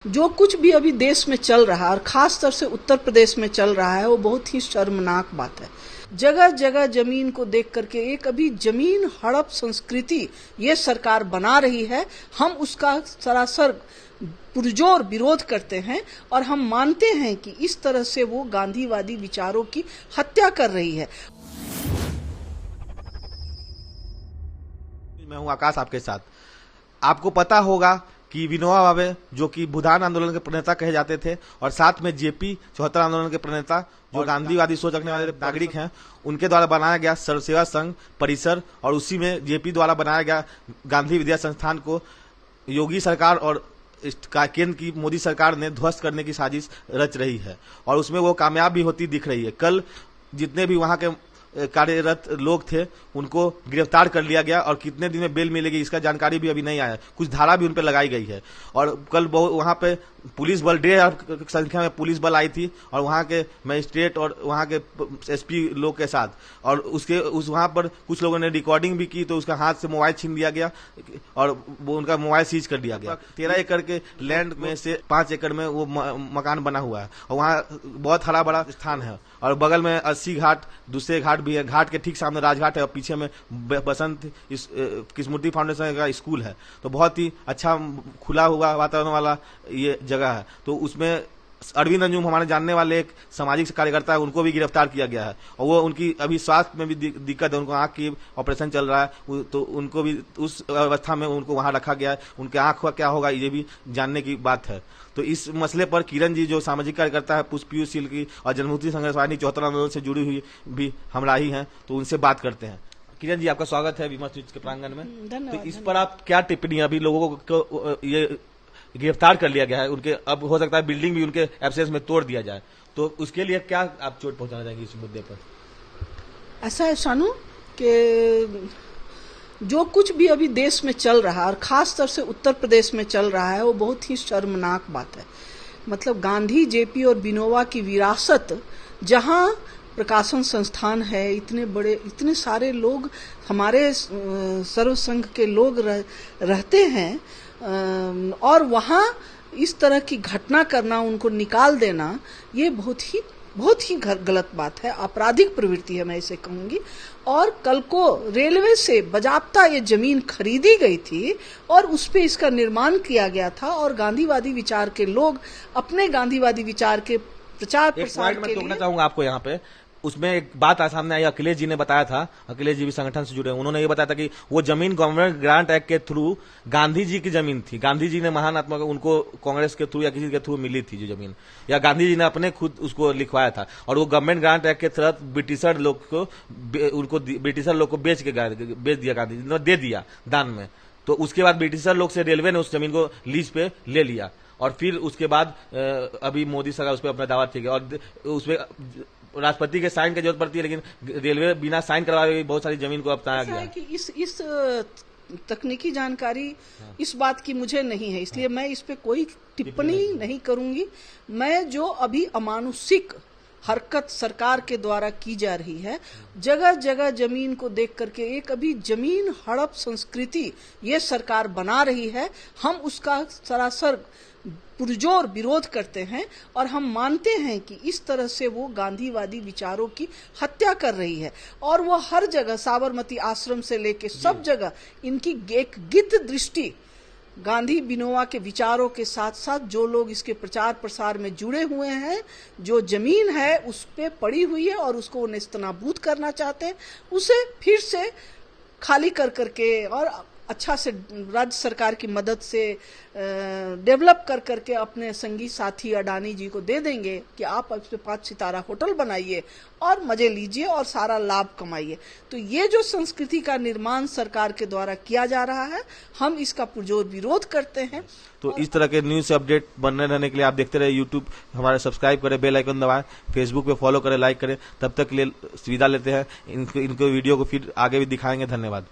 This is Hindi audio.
जो कुछ भी अभी देश में चल रहा है और खास तौर से उत्तर प्रदेश में चल रहा है वो बहुत ही शर्मनाक बात है। जगह जगह जमीन को देख करके एक अभी जमीन हड़प संस्कृति ये सरकार बना रही है। हम उसका सरासर पुरजोर विरोध करते हैं और हम मानते हैं कि इस तरह से वो गांधीवादी विचारों की हत्या कर रही है। मैं हूं आकाश आपके साथ। आपको पता होगा कि विनोबा भावे जो कि भूदान आंदोलन के प्रणेता कहे जाते थे और साथ में जेपी 74 आंदोलन के प्रणेता जो गांधीवादी सोच रखने वाले नागरिक हैं, उनके द्वारा बनाया गया सर्व सेवा संघ परिसर और उसी में जेपी द्वारा बनाया गया गांधी विद्या संस्थान को योगी सरकार और केंद्र की मोदी सरकार ने ध्वस्त करने की साजिश रच रही है और उसमें वो कामयाब भी होती दिख रही है। कल जितने भी वहां के कार्यरत लोग थे उनको गिरफ्तार कर लिया गया और कितने दिन में बेल मिलेगी इसका जानकारी भी अभी नहीं आया। कुछ धारा भी उन पर लगाई गई है और कल वहां पे पुलिस बल 1,500 संख्या में पुलिस बल आई थी और वहां के मजिस्ट्रेट और वहां के एसपी लोग के साथ, और वहां पर कुछ लोगों ने रिकॉर्डिंग भी की तो उसका हाथ से मोबाइल छीन लिया गया और वो उनका मोबाइल सीज कर दिया गया। 13 एकड़ के लैंड में से 5 एकड़ में वो मकान बना हुआ है और वहाँ बहुत हरा भरा स्थान है और बगल में 80 घाट दूसरे घाट भी है। घाट के ठीक सामने राजघाट है और पीछे में बसंत स्मृति फाउंडेशन का स्कूल है। तो बहुत ही अच्छा खुला हुआ वातावरण वाला ये जगह है। तो उसमें अरविंद अंजुम हमारे जानने वाले एक सामाजिक कार्यकर्ता है, उनको भी गिरफ्तार किया गया है और वो उनकी अभी स्वास्थ्य में भी दिक्कत है, उनको आंख की ऑपरेशन चल रहा है तो उनको भी उस अवस्था में उनको वहां रखा गया है। उनके आंख का क्या होगा ये भी जानने की बात है। तो इस मसले पर किरण जी जो सामाजिक कार्यकर्ता है पीयूष सिल की और जनमुक्ति संघर्ष वाहिनी 74 आंदोलन से जुड़ी हुई भी हमराही हैं, तो उनसे बात करते हैं। किरण जी आपका स्वागत है विमर्श के प्रांगण में। तो इस पर आप क्या टिप्पणी, अभी लोगों को ये गिरफ्तार कर लिया गया है, उनके अब हो सकता है बिल्डिंग भी उनके एब्सेंस में तोड़ दिया जाए, तो उसके लिए क्या आप चोट पहुंचाना चाहेंगे इस मुद्दे पर? ऐसा है शानू कि जो कुछ भी अभी देश में चल रहा है और खास तौर से उत्तर प्रदेश में चल रहा है वो बहुत ही शर्मनाक बात है। मतलब गांधी, जेपी और विनोबा की विरासत, जहां प्रकाशन संस्थान है, इतने बड़े इतने सारे लोग हमारे सर्व संघ के लोग रहते हैं और वहां इस तरह की घटना करना, उनको निकाल देना, ये बहुत ही गलत बात है, आपराधिक प्रवृत्ति है मैं इसे कहूंगी। और कल को रेलवे से बाजाबता ये जमीन खरीदी गई थी और उस पे इसका निर्माण किया गया था और गांधीवादी विचार के लोग अपने गांधीवादी विचार के प्रचार प्रसार के लिए। टोकना चाहूंगा आपको यहाँ पे, उसमें एक बात सामने आई, अखिलेश जी ने बताया था, अखिलेश जी भी संगठन से जुड़े, उन्होंने ये बताया था कि वो जमीन गवर्नमेंट ग्रांट एक्ट के थ्रू गांधी जी की जमीन थी। गांधी जी ने महान आत्मा उनको कांग्रेस के थ्रू या किसी के थ्रू मिली थी जो जमीन, या गांधी जी ने अपने खुद उसको लिखवाया था और वो गवर्नमेंट ग्रांट एक्ट के तहत ब्रिटिशर लोग को बेच दिया, गांधी जी ने दे दिया दान में। तो उसके बाद ब्रिटिशर लोग से रेलवे ने उस जमीन को लीज पे ले लिया और फिर उसके बाद अभी मोदी सरकार उस पर अपना दावा की और उसमें राष्ट्रपति के साइन की जरूरत पड़ती है, लेकिन रेलवे बिना साइन करवाए बहुत सारी जमीन को अपनाया गया है। कि इस तकनीकी जानकारी इस बात की मुझे नहीं है, इसलिए मैं इस पे कोई टिप्पणी नहीं करूंगी। मैं जो अभी अमानुषिक हरकत सरकार के द्वारा की जा रही है, जगह जगह जमीन को देख करके एक अभी जमीन हड़प संस्कृति ये सरकार बना रही है, हम उसका सरासर पुरजोर विरोध करते हैं और हम मानते हैं कि इस तरह से वो गांधीवादी विचारों की हत्या कर रही है और वो हर जगह साबरमती आश्रम से लेके सब जगह इनकी एक गिद्ध दृष्टि गांधी विनोबा के विचारों के साथ साथ जो लोग इसके प्रचार प्रसार में जुड़े हुए हैं, जो जमीन है उस पे पड़ी हुई है और उसको नेस्तनाबूद करना चाहते हैं, उसे फिर से खाली कर करके और अच्छा से राज्य सरकार की मदद से डेवलप कर करके अपने संगी साथी अडानी जी को दे देंगे कि आप इस पे 5 सितारा होटल बनाइए और मजे लीजिए और सारा लाभ कमाइए। तो ये जो संस्कृति का निर्माण सरकार के द्वारा किया जा रहा है, हम इसका पुरजोर विरोध करते हैं। तो इस तरह के न्यूज से अपडेट बनने रहने के लिए आप देखते रहे यूट्यूब हमारे, सब्सक्राइब करें, बेल आइकन दबाएं, फेसबुक पे फॉलो करें, लाइक करें। तब तक के लिए विदा लेते हैं। इनको वीडियो को फिर आगे भी दिखाएंगे। धन्यवाद।